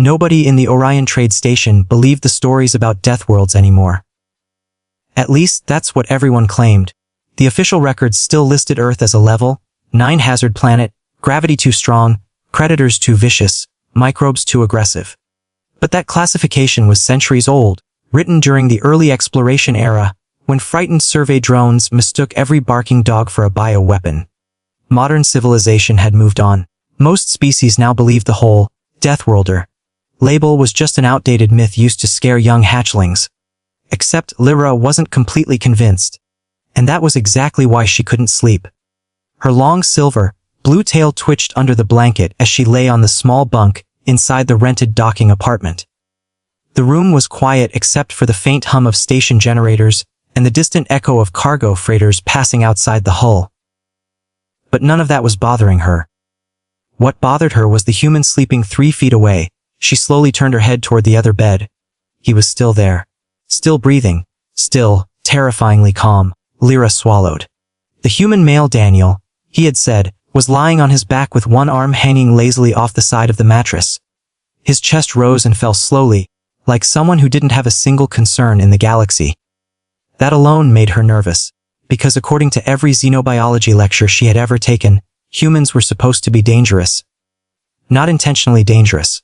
Nobody in the Orion Trade Station believed the stories about death worlds anymore. At least that's what everyone claimed. The official records still listed Earth as a level 9 hazard planet, gravity too strong, predators too vicious, microbes too aggressive. But that classification was centuries old, written during the early exploration era, when frightened survey drones mistook every barking dog for a bioweapon. Modern civilization had moved on. Most species now believe the whole Deathworlder label was just an outdated myth used to scare young hatchlings. Except Lyra wasn't completely convinced. And that was exactly why she couldn't sleep. Her long silver, blue tail twitched under the blanket as she lay on the small bunk inside the rented docking apartment. The room was quiet except for the faint hum of station generators and the distant echo of cargo freighters passing outside the hull. But none of that was bothering her. What bothered her was the human sleeping 3 feet away. She slowly turned her head toward the other bed. He was still there. Still breathing. Still, terrifyingly calm. Lyra swallowed. The human male Daniel, he had said, was lying on his back with one arm hanging lazily off the side of the mattress. His chest rose and fell slowly, like someone who didn't have a single concern in the galaxy. That alone made her nervous, because according to every xenobiology lecture she had ever taken, humans were supposed to be dangerous. Not intentionally dangerous.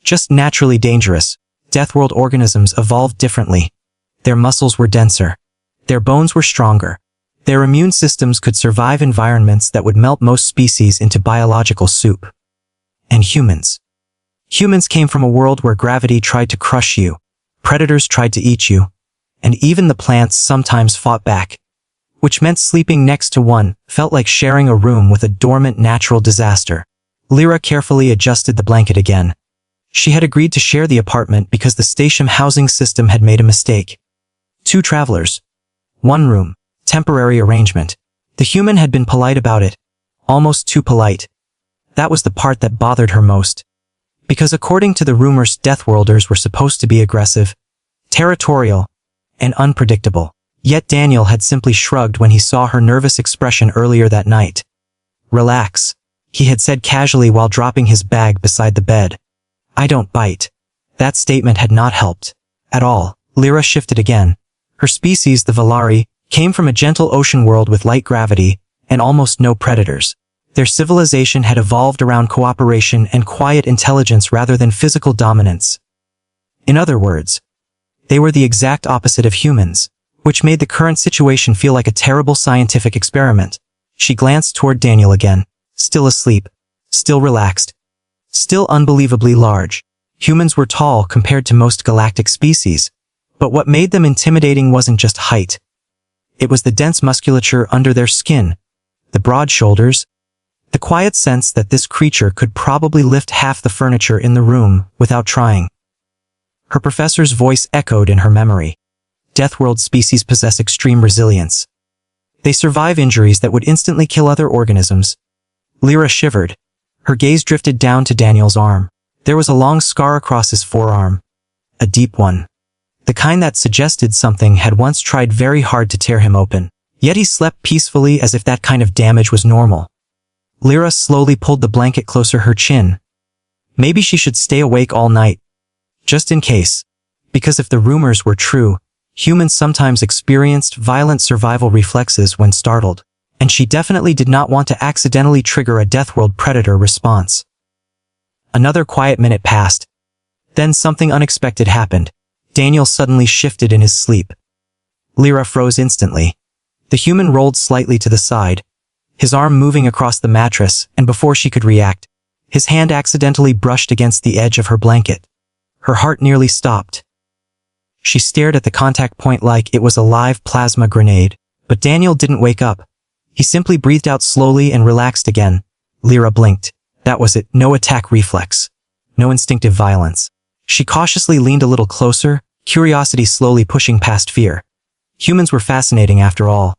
Just naturally dangerous. Deathworld organisms evolved differently. Their muscles were denser. Their bones were stronger. Their immune systems could survive environments that would melt most species into biological soup. And humans. Humans came from a world where gravity tried to crush you, predators tried to eat you, and even the plants sometimes fought back, which meant sleeping next to one felt like sharing a room with a dormant natural disaster. Lyra carefully adjusted the blanket again. She had agreed to share the apartment because the station housing system had made a mistake. 2 travelers. 1 room. Temporary arrangement. The human had been polite about it. Almost too polite. That was the part that bothered her most. Because according to the rumors, Deathworlders were supposed to be aggressive, territorial, and unpredictable. Yet Daniel had simply shrugged when he saw her nervous expression earlier that night. Relax, he had said casually while dropping his bag beside the bed. I don't bite. That statement had not helped. At all. Lyra shifted again. Her species, the Valari, came from a gentle ocean world with light gravity and almost no predators. Their civilization had evolved around cooperation and quiet intelligence rather than physical dominance. In other words, they were the exact opposite of humans, which made the current situation feel like a terrible scientific experiment. She glanced toward Daniel again. Still asleep. Still relaxed. Still unbelievably large. Humans were tall compared to most galactic species, but what made them intimidating wasn't just height. It was the dense musculature under their skin, the broad shoulders, the quiet sense that this creature could probably lift half the furniture in the room without trying. Her professor's voice echoed in her memory. Deathworld species possess extreme resilience. They survive injuries that would instantly kill other organisms. Lyra shivered. Her gaze drifted down to Daniel's arm. There was a long scar across his forearm. A deep one. The kind that suggested something had once tried very hard to tear him open. Yet he slept peacefully as if that kind of damage was normal. Lyra slowly pulled the blanket closer her chin. Maybe she should stay awake all night. Just in case. Because if the rumors were true, humans sometimes experienced violent survival reflexes when startled. And she definitely did not want to accidentally trigger a Deathworld predator response. Another quiet minute passed. Then something unexpected happened. Daniel suddenly shifted in his sleep. Lyra froze instantly. The human rolled slightly to the side, his arm moving across the mattress, and before she could react, his hand accidentally brushed against the edge of her blanket. Her heart nearly stopped. She stared at the contact point like it was a live plasma grenade, but Daniel didn't wake up. He simply breathed out slowly and relaxed again. Lyra blinked. That was it. No attack reflex. No instinctive violence. She cautiously leaned a little closer, curiosity slowly pushing past fear. Humans were fascinating after all.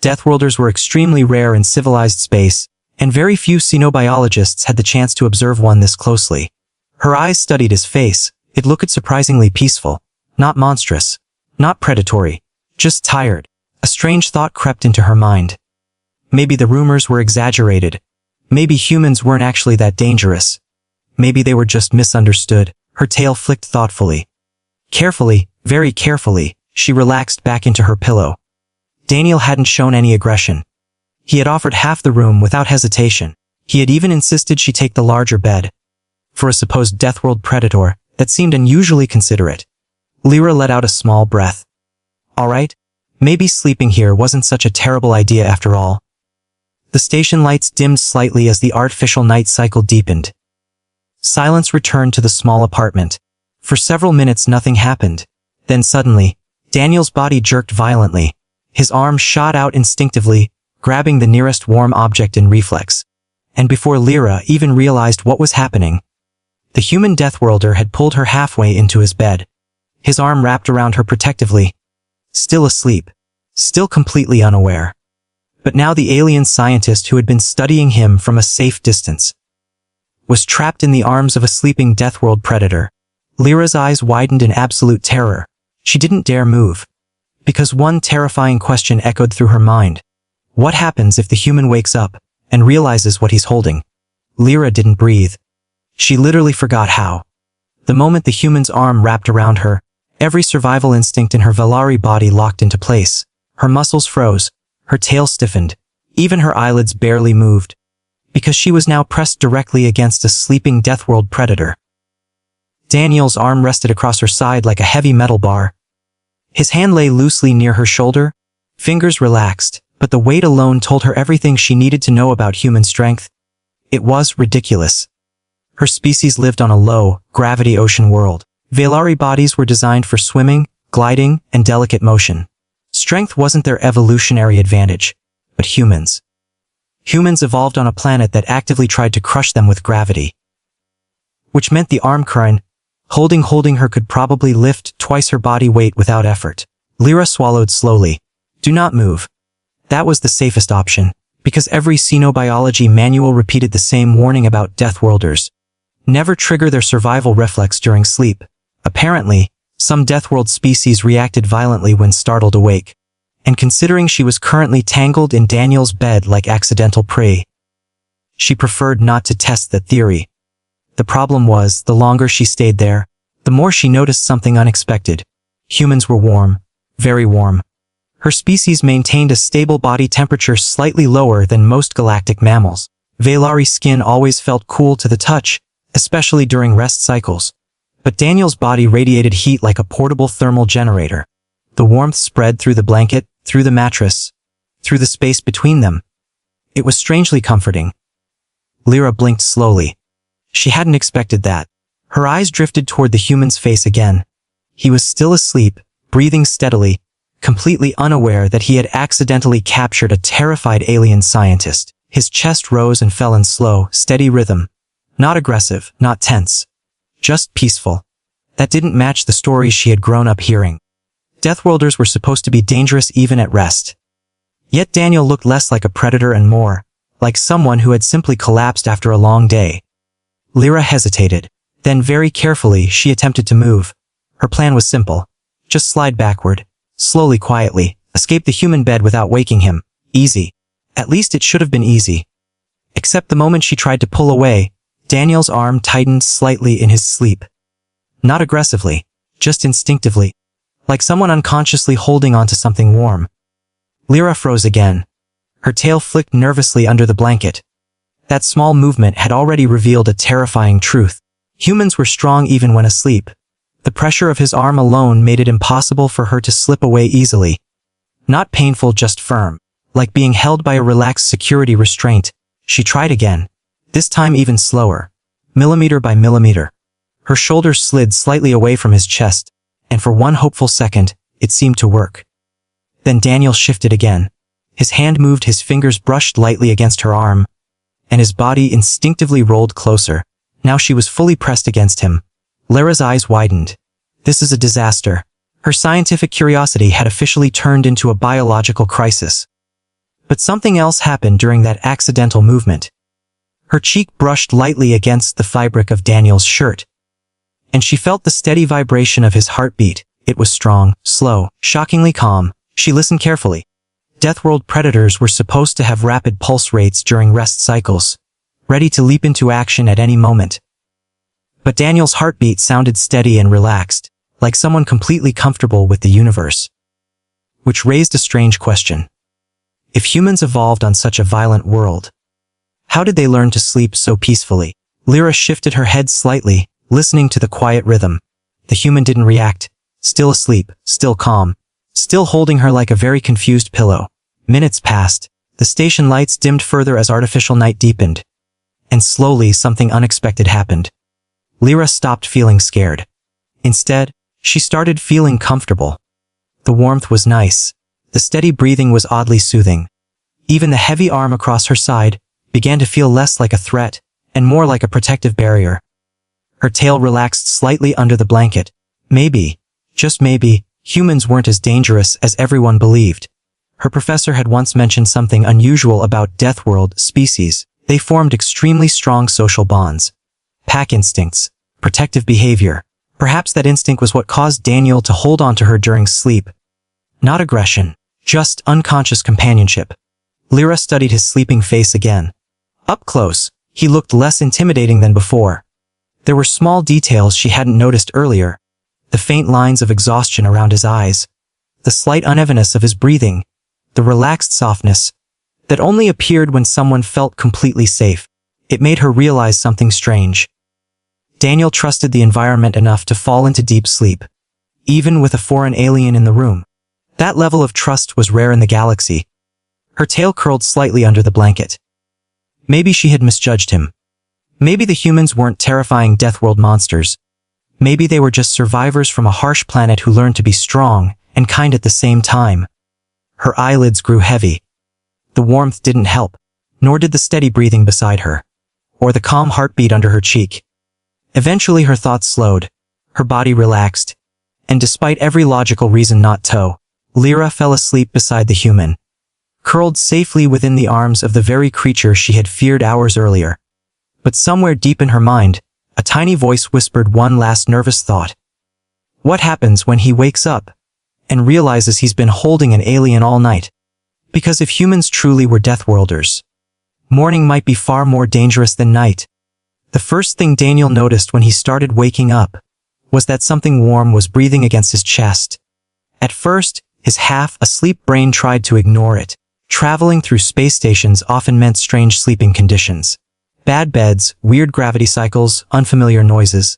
Deathworlders were extremely rare in civilized space, and very few xenobiologists had the chance to observe one this closely. Her eyes studied his face. It looked surprisingly peaceful. Not monstrous. Not predatory. Just tired. A strange thought crept into her mind. Maybe the rumors were exaggerated. Maybe humans weren't actually that dangerous. Maybe they were just misunderstood. Her tail flicked thoughtfully. Carefully, very carefully, she relaxed back into her pillow. Daniel hadn't shown any aggression. He had offered half the room without hesitation. He had even insisted she take the larger bed. For a supposed Deathworld predator, that seemed unusually considerate. Lyra let out a small breath. All right, maybe sleeping here wasn't such a terrible idea after all. The station lights dimmed slightly as the artificial night cycle deepened. Silence returned to the small apartment. For several minutes nothing happened. Then suddenly, Daniel's body jerked violently. His arm shot out instinctively, grabbing the nearest warm object in reflex. And before Lyra even realized what was happening, the human Deathworlder had pulled her halfway into his bed. His arm wrapped around her protectively. Still asleep. Still completely unaware. But now the alien scientist who had been studying him from a safe distance was trapped in the arms of a sleeping Deathworld predator. Lyra's eyes widened in absolute terror. She didn't dare move. Because one terrifying question echoed through her mind. What happens if the human wakes up and realizes what he's holding? Lyra didn't breathe. She literally forgot how. The moment the human's arm wrapped around her, every survival instinct in her Valari body locked into place. Her muscles froze. Her tail stiffened. Even her eyelids barely moved. Because she was now pressed directly against a sleeping Deathworld predator. Daniel's arm rested across her side like a heavy metal bar. His hand lay loosely near her shoulder. Fingers relaxed, but the weight alone told her everything she needed to know about human strength. It was ridiculous. Her species lived on a low, gravity ocean world. Valari bodies were designed for swimming, gliding, and delicate motion. Strength wasn't their evolutionary advantage, but humans. Humans evolved on a planet that actively tried to crush them with gravity. Which meant the arm current, holding her could probably lift twice her body weight without effort. Lyra swallowed slowly. Do not move. That was the safest option, because every xenobiology manual repeated the same warning about Deathworlders. Never trigger their survival reflex during sleep. Apparently, some Deathworld species reacted violently when startled awake. And considering she was currently tangled in Daniel's bed like accidental prey, she preferred not to test that theory. The problem was, the longer she stayed there, the more she noticed something unexpected. Humans were warm. Very warm. Her species maintained a stable body temperature slightly lower than most galactic mammals. Valari skin always felt cool to the touch, especially during rest cycles. But Daniel's body radiated heat like a portable thermal generator. The warmth spread through the blanket, through the mattress, through the space between them. It was strangely comforting. Lyra blinked slowly. She hadn't expected that. Her eyes drifted toward the human's face again. He was still asleep, breathing steadily, completely unaware that he had accidentally captured a terrified alien scientist. His chest rose and fell in slow, steady rhythm. Not aggressive, not tense. Just peaceful. That didn't match the stories she had grown up hearing. Deathworlders were supposed to be dangerous even at rest. Yet Daniel looked less like a predator and more like someone who had simply collapsed after a long day. Lyra hesitated. Then very carefully she attempted to move. Her plan was simple. Just slide backward. Slowly, quietly. Escape the human bed without waking him. Easy. At least it should have been easy. Except the moment she tried to pull away, Daniel's arm tightened slightly in his sleep. Not aggressively. Just instinctively. Like someone unconsciously holding onto something warm. Lyra froze again. Her tail flicked nervously under the blanket. That small movement had already revealed a terrifying truth. Humans were strong even when asleep. The pressure of his arm alone made it impossible for her to slip away easily. Not painful, just firm. Like being held by a relaxed security restraint. She tried again. This time even slower. Millimeter by millimeter. Her shoulders slid slightly away from his chest, and for one hopeful second, it seemed to work. Then Daniel shifted again. His hand moved, his fingers brushed lightly against her arm, and his body instinctively rolled closer. Now she was fully pressed against him. Lyra's eyes widened. This is a disaster. Her scientific curiosity had officially turned into a biological crisis. But something else happened during that accidental movement. Her cheek brushed lightly against the fabric of Daniel's shirt, and she felt the steady vibration of his heartbeat. It was strong, slow, shockingly calm. She listened carefully. Deathworld predators were supposed to have rapid pulse rates during rest cycles, ready to leap into action at any moment. But Daniel's heartbeat sounded steady and relaxed, like someone completely comfortable with the universe. Which raised a strange question. If humans evolved on such a violent world, how did they learn to sleep so peacefully? Lyra shifted her head slightly, listening to the quiet rhythm. The human didn't react, still asleep, still calm, still holding her like a very confused pillow. Minutes passed, the station lights dimmed further as artificial night deepened. And slowly something unexpected happened. Lyra stopped feeling scared. Instead, she started feeling comfortable. The warmth was nice. The steady breathing was oddly soothing. Even the heavy arm across her side began to feel less like a threat and more like a protective barrier. Her tail relaxed slightly under the blanket. Maybe, just maybe, humans weren't as dangerous as everyone believed. Her professor had once mentioned something unusual about Deathworld species. They formed extremely strong social bonds. Pack instincts, protective behavior. Perhaps that instinct was what caused Daniel to hold on to her during sleep. Not aggression, just unconscious companionship. Lyra studied his sleeping face again. Up close, he looked less intimidating than before. There were small details she hadn't noticed earlier. The faint lines of exhaustion around his eyes, the slight unevenness of his breathing, the relaxed softness that only appeared when someone felt completely safe. It made her realize something strange. Daniel trusted the environment enough to fall into deep sleep, even with a foreign alien in the room. That level of trust was rare in the galaxy. Her tail curled slightly under the blanket. Maybe she had misjudged him. Maybe the humans weren't terrifying Deathworld monsters. Maybe they were just survivors from a harsh planet who learned to be strong and kind at the same time. Her eyelids grew heavy. The warmth didn't help, nor did the steady breathing beside her, or the calm heartbeat under her cheek. Eventually her thoughts slowed, her body relaxed, and despite every logical reason not to, Lyra fell asleep beside the human, curled safely within the arms of the very creature she had feared hours earlier. But somewhere deep in her mind, a tiny voice whispered one last nervous thought. What happens when he wakes up and realizes he's been holding an alien all night? Because if humans truly were Deathworlders, morning might be far more dangerous than night. The first thing Daniel noticed when he started waking up was that something warm was breathing against his chest. At first, his half-asleep brain tried to ignore it. Traveling through space stations often meant strange sleeping conditions. Bad beds, weird gravity cycles, unfamiliar noises.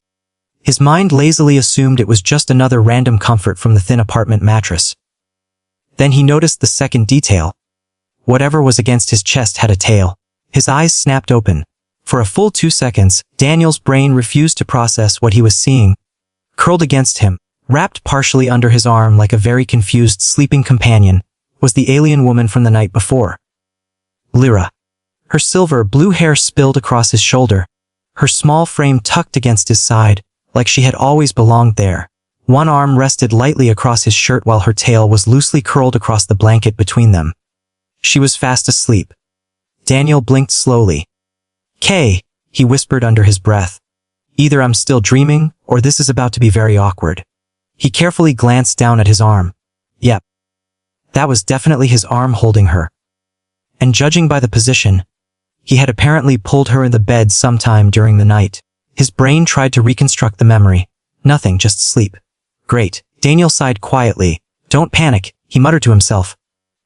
His mind lazily assumed it was just another random comfort from the thin apartment mattress. Then he noticed the second detail. Whatever was against his chest had a tail. His eyes snapped open. For a full 2 seconds, Daniel's brain refused to process what he was seeing. Curled against him, wrapped partially under his arm like a very confused sleeping companion, was the alien woman from the night before. Lyra. Her silver blue hair spilled across his shoulder, her small frame tucked against his side, like she had always belonged there. One arm rested lightly across his shirt while her tail was loosely curled across the blanket between them. She was fast asleep. Daniel blinked slowly. "Kay," he whispered under his breath. "Either I'm still dreaming, or this is about to be very awkward." He carefully glanced down at his arm. Yep. That was definitely his arm holding her. And judging by the position, he had apparently pulled her in the bed sometime during the night. His brain tried to reconstruct the memory. Nothing, just sleep. Great. Daniel sighed quietly. "Don't panic," he muttered to himself.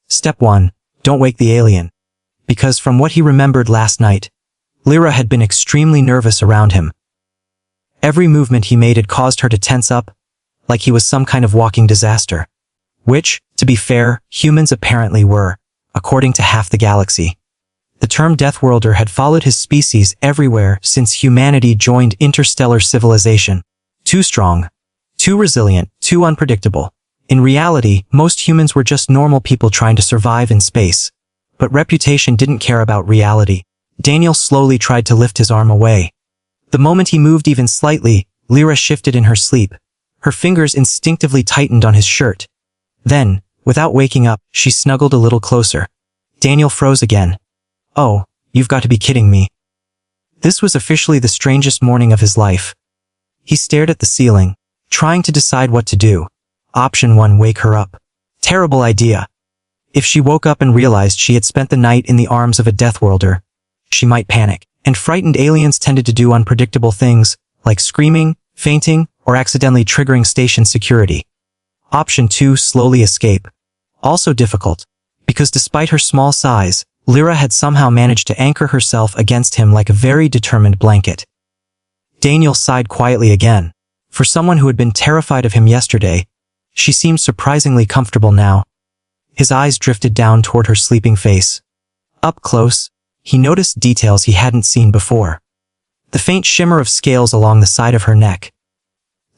Step 1. Don't wake the alien. Because from what he remembered last night, Lyra had been extremely nervous around him. Every movement he made had caused her to tense up, like he was some kind of walking disaster. Which, to be fair, humans apparently were, according to half the galaxy. The term Deathworlder had followed his species everywhere since humanity joined interstellar civilization. Too strong, too resilient, too unpredictable. In reality, most humans were just normal people trying to survive in space. But reputation didn't care about reality. Daniel slowly tried to lift his arm away. The moment he moved even slightly, Lyra shifted in her sleep. Her fingers instinctively tightened on his shirt. Then, without waking up, she snuggled a little closer. Daniel froze again. "Oh, you've got to be kidding me." This was officially the strangest morning of his life. He stared at the ceiling, trying to decide what to do. Option 1, wake her up. Terrible idea. If she woke up and realized she had spent the night in the arms of a Deathworlder, she might panic. And frightened aliens tended to do unpredictable things, like screaming, fainting, or accidentally triggering station security. Option 2, slowly escape. Also difficult, because despite her small size, Lyra had somehow managed to anchor herself against him like a very determined blanket. Daniel sighed quietly again. For someone who had been terrified of him yesterday, she seemed surprisingly comfortable now. His eyes drifted down toward her sleeping face. Up close, he noticed details he hadn't seen before. The faint shimmer of scales along the side of her neck.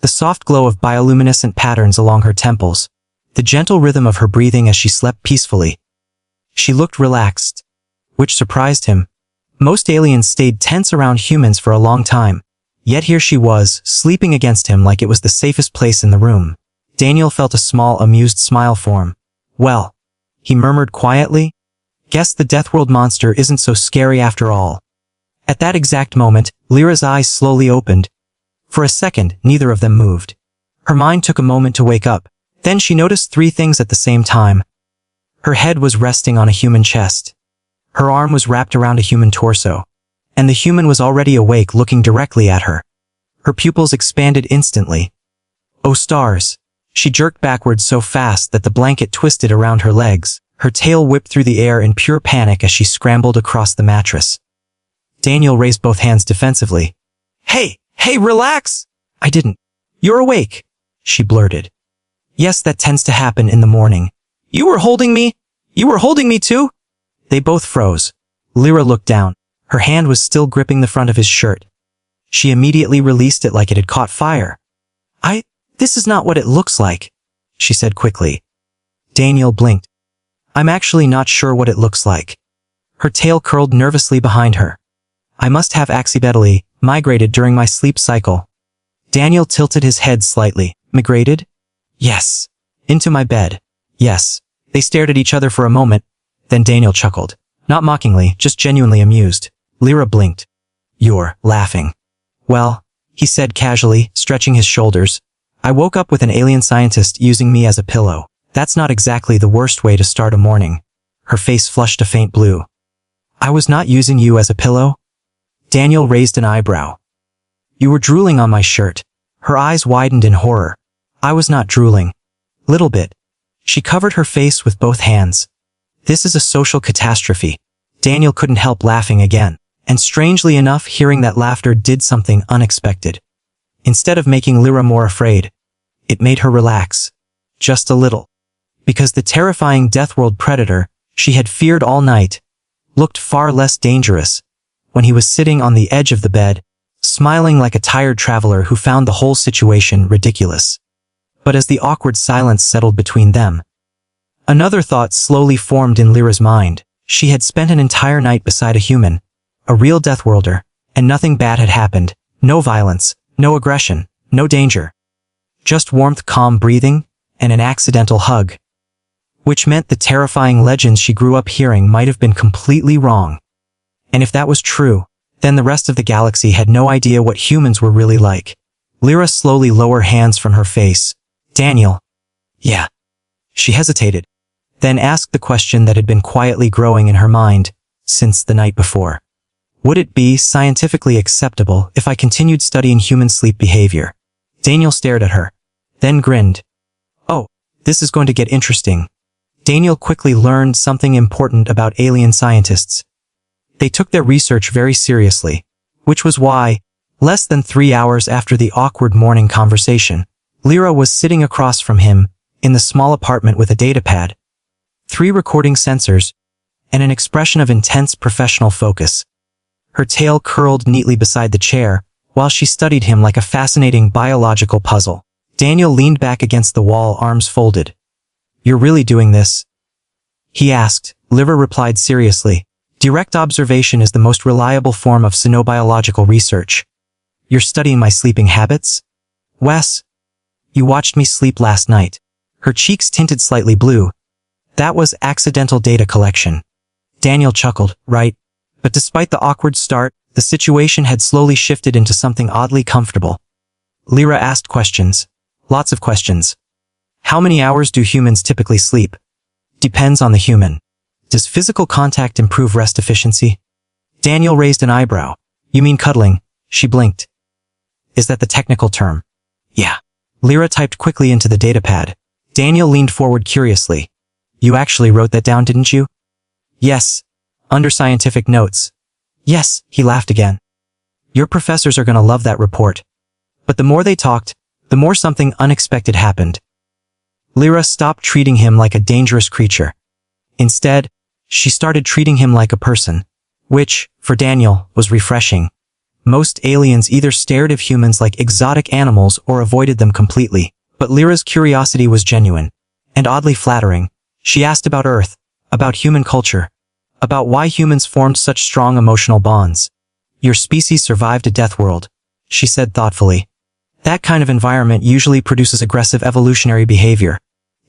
The soft glow of bioluminescent patterns along her temples. The gentle rhythm of her breathing as she slept peacefully. She looked relaxed, which surprised him. Most aliens stayed tense around humans for a long time, yet here she was, sleeping against him like it was the safest place in the room. Daniel felt a small, amused smile form. Well, he murmured quietly, guess the Deathworld monster isn't so scary after all. At that exact moment, Lyra's eyes slowly opened. For a second, neither of them moved. Her mind took a moment to wake up. Then she noticed 3 things at the same time. Her head was resting on a human chest. Her arm was wrapped around a human torso. And the human was already awake, looking directly at her. Her pupils expanded instantly. Oh stars! She jerked backwards so fast that the blanket twisted around her legs. Her tail whipped through the air in pure panic as she scrambled across the mattress. Daniel raised both hands defensively. Hey, relax! I didn't. You're awake, she blurted. Yes, that tends to happen in the morning. You were holding me? You were holding me too? They both froze. Lyra looked down. Her hand was still gripping the front of his shirt. She immediately released it like it had caught fire. This is not what it looks like, she said quickly. Daniel blinked. I'm actually not sure what it looks like. Her tail curled nervously behind her. I must have accidentally migrated during my sleep cycle. Daniel tilted his head slightly. Migrated? Yes. Into my bed. Yes. They stared at each other for a moment. Then Daniel chuckled. Not mockingly, just genuinely amused. Lyra blinked. You're laughing. Well, he said casually, stretching his shoulders. I woke up with an alien scientist using me as a pillow. That's not exactly the worst way to start a morning. Her face flushed a faint blue. I was not using you as a pillow? Daniel raised an eyebrow. You were drooling on my shirt. Her eyes widened in horror. I was not drooling. Little bit. She covered her face with both hands. This is a social catastrophe. Daniel couldn't help laughing again. And strangely enough, hearing that laughter did something unexpected. Instead of making Lyra more afraid, it made her relax. Just a little. Because the terrifying Deathworld predator she had feared all night looked far less dangerous when he was sitting on the edge of the bed, smiling like a tired traveler who found the whole situation ridiculous. But as the awkward silence settled between them, another thought slowly formed in Lyra's mind. She had spent an entire night beside a human, a real Deathworlder, and nothing bad had happened. No violence, no aggression, no danger. Just warmth, calm breathing, and an accidental hug. Which meant the terrifying legends she grew up hearing might have been completely wrong. And if that was true, then the rest of the galaxy had no idea what humans were really like. Lyra slowly lowered hands from her face. Daniel. Yeah. She hesitated, then asked the question that had been quietly growing in her mind since the night before. Would it be scientifically acceptable if I continued studying human sleep behavior? Daniel stared at her, then grinned. Oh, this is going to get interesting. Daniel quickly learned something important about alien scientists. They took their research very seriously, which was why, less than 3 hours after the awkward morning conversation, Lyra was sitting across from him in the small apartment with a datapad, 3 recording sensors, and an expression of intense professional focus. Her tail curled neatly beside the chair, while she studied him like a fascinating biological puzzle. Daniel leaned back against the wall, arms folded. You're really doing this? He asked. Lyra replied seriously. Direct observation is the most reliable form of xenobiological research. You're studying my sleeping habits? Wes? You watched me sleep last night. Her cheeks tinted slightly blue. That was accidental data collection. Daniel chuckled, right? But despite the awkward start, the situation had slowly shifted into something oddly comfortable. Lyra asked questions. Lots of questions. How many hours do humans typically sleep? Depends on the human. Does physical contact improve rest efficiency? Daniel raised an eyebrow. You mean cuddling? She blinked. Is that the technical term? Yeah. Lyra typed quickly into the datapad. Daniel leaned forward curiously. You actually wrote that down, didn't you? Yes. Under scientific notes. Yes, he laughed again. Your professors are gonna love that report. But the more they talked, the more something unexpected happened. Lyra stopped treating him like a dangerous creature. Instead, she started treating him like a person, which, for Daniel, was refreshing. Most aliens either stared at humans like exotic animals or avoided them completely, but Lyra's curiosity was genuine, and oddly flattering. She asked about Earth, about human culture, about why humans formed such strong emotional bonds. Your species survived a death world, she said thoughtfully. That kind of environment usually produces aggressive evolutionary behavior.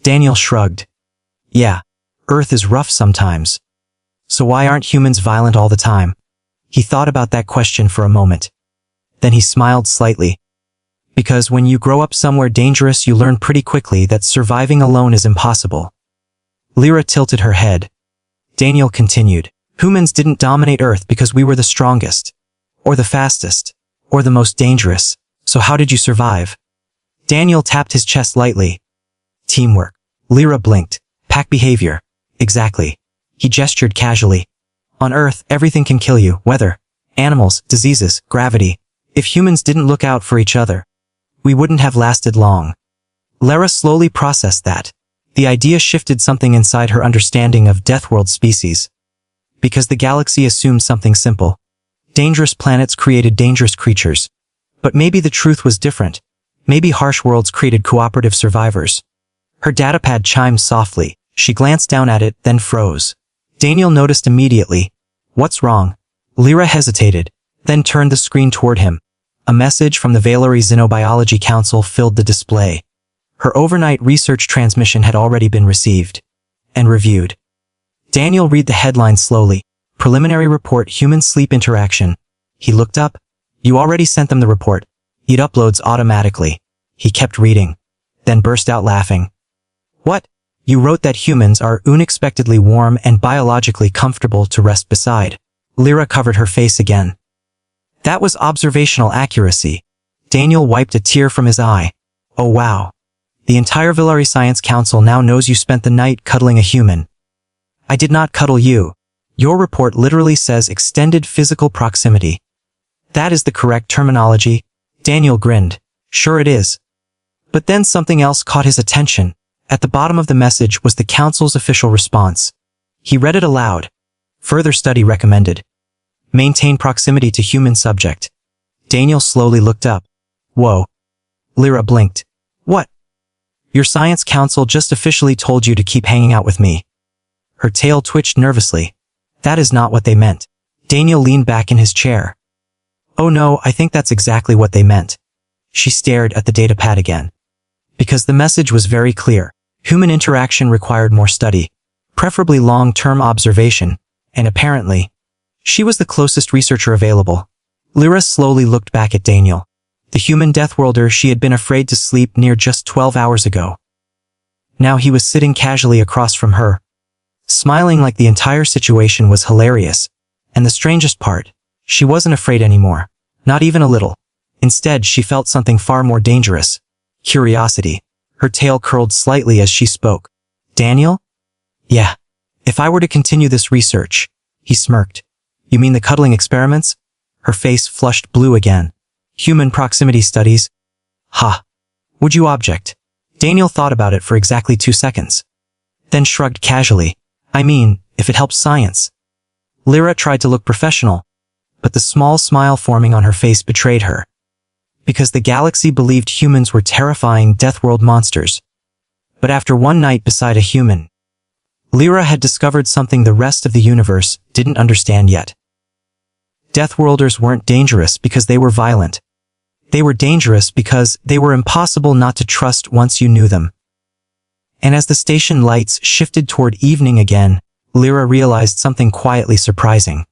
Daniel shrugged. Yeah, Earth is rough sometimes. So why aren't humans violent all the time? He thought about that question for a moment. Then he smiled slightly. Because when you grow up somewhere dangerous, you learn pretty quickly that surviving alone is impossible. Lyra tilted her head. Daniel continued. Humans didn't dominate Earth because we were the strongest, or the fastest, or the most dangerous. So how did you survive? Daniel tapped his chest lightly. Teamwork. Lyra blinked. Pack behavior. Exactly. He gestured casually. On Earth, everything can kill you, weather, animals, diseases, gravity. If humans didn't look out for each other, we wouldn't have lasted long. Lyra slowly processed that. The idea shifted something inside her understanding of Deathworld species. Because the galaxy assumed something simple. Dangerous planets created dangerous creatures. But maybe the truth was different. Maybe harsh worlds created cooperative survivors. Her datapad chimed softly. She glanced down at it, then froze. Daniel noticed immediately. What's wrong? Lyra hesitated, then turned the screen toward him. A message from the Valerie Xenobiology Council filled the display. Her overnight research transmission had already been received and reviewed. Daniel read the headline slowly. Preliminary report, human sleep interaction. He looked up. You already sent them the report. It uploads automatically. He kept reading, then burst out laughing. What? You wrote that humans are unexpectedly warm and biologically comfortable to rest beside. Lyra covered her face again. That was observational accuracy. Daniel wiped a tear from his eye. Oh wow. The entire Valerie Science Council now knows you spent the night cuddling a human. I did not cuddle you. Your report literally says extended physical proximity. That is the correct terminology. Daniel grinned. Sure it is. But then something else caught his attention. At the bottom of the message was the council's official response. He read it aloud. Further study recommended. Maintain proximity to human subject. Daniel slowly looked up. Whoa. Lyra blinked. What? Your science council just officially told you to keep hanging out with me. Her tail twitched nervously. That is not what they meant. Daniel leaned back in his chair. Oh no, I think that's exactly what they meant. She stared at the datapad again. Because the message was very clear. Human interaction required more study, preferably long-term observation, and apparently, she was the closest researcher available. Lyra slowly looked back at Daniel, the human deathworlder she had been afraid to sleep near just 12 hours ago. Now he was sitting casually across from her, smiling like the entire situation was hilarious. And the strangest part, she wasn't afraid anymore, not even a little. Instead, she felt something far more dangerous. Curiosity. Her tail curled slightly as she spoke. Daniel? Yeah. If I were to continue this research, he smirked. You mean the cuddling experiments? Her face flushed blue again. Human proximity studies? Ha. Would you object? Daniel thought about it for exactly 2 seconds. Then shrugged casually. I mean, if it helps science. Lyra tried to look professional, but the small smile forming on her face betrayed her. Because the galaxy believed humans were terrifying deathworld monsters. But after one night beside a human, Lyra had discovered something the rest of the universe didn't understand yet. Deathworlders weren't dangerous because they were violent. They were dangerous because they were impossible not to trust once you knew them. And as the station lights shifted toward evening again, Lyra realized something quietly surprising.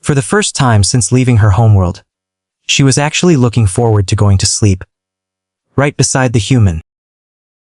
For the first time since leaving her homeworld, she was actually looking forward to going to sleep. Right beside the human.